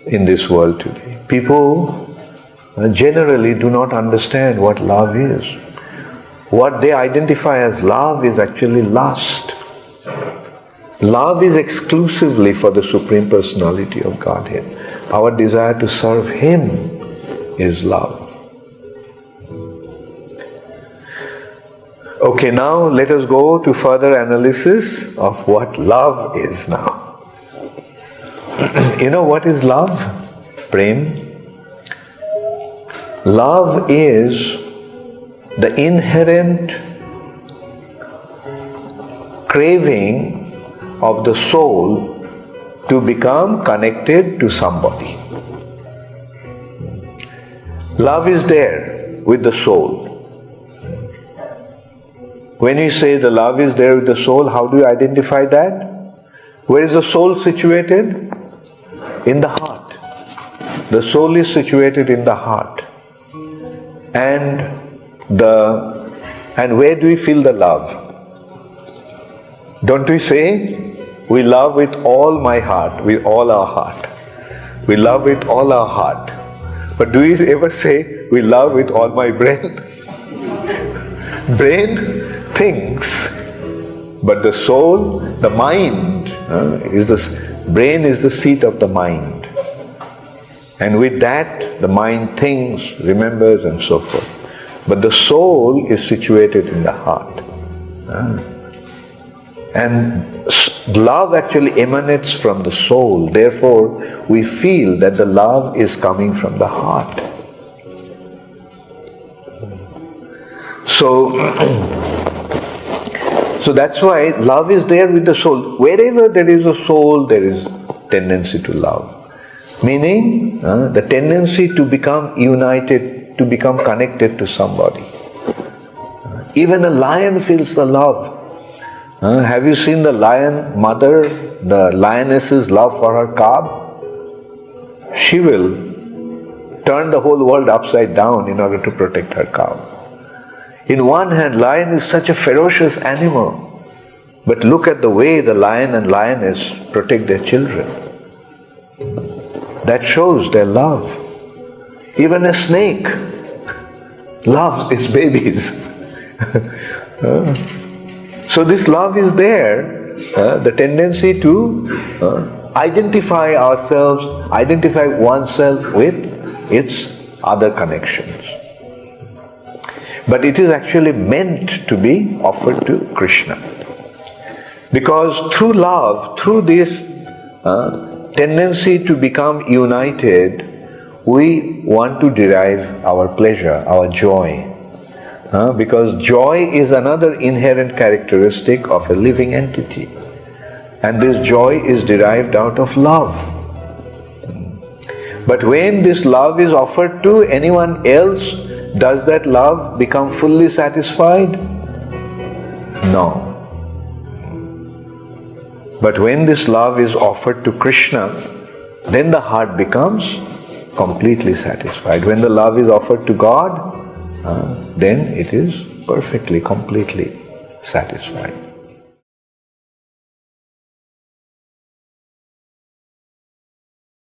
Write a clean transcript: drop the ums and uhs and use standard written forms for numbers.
in this world today. People generally do not understand what love is. What they identify as love is actually lust. Love is exclusively for the Supreme Personality of Godhead. Our desire to serve Him is love. Okay, now let us go to further analysis of what love is now. You know what is love? Prema. Love is the inherent craving of the soul to become connected to somebody. Love is there with the soul. When you say the love is there with the soul, how do you identify that? Where is the soul situated? In the heart. The soul is situated in the heart. And where do we feel the love? Don't we say, we love with all my heart, with all our heart. We love with all our heart. But do we ever say, we love with all my brain? Brain thinks, but the soul, the mind, brain is the seat of the mind. And with that, the mind thinks, remembers, and so forth. But the soul is situated in the heart. And love actually emanates from the soul. Therefore, we feel that the love is coming from the heart. So that's why love is there with the soul. Wherever there is a soul, there is tendency to love. Meaning, the tendency to become united, to become connected to somebody. Even a lion feels the love. Have you seen the lion mother, the lioness's love for her cub? She will turn the whole world upside down in order to protect her cub. In one hand, lion is such a ferocious animal. But look at the way the lion and lioness protect their children. That shows their love. Even a snake loves its babies. So this love is there, the tendency to identify ourselves, identify oneself with its other connections. But it is actually meant to be offered to Krishna. Because through love, through this tendency to become united, we want to derive our pleasure, our joy. Because joy is another inherent characteristic of a living entity. And this joy is derived out of love. But when this love is offered to anyone else, does that love become fully satisfied? No. But when this love is offered to Krishna, then the heart becomes completely satisfied. When the love is offered to God, then it is perfectly, completely satisfied.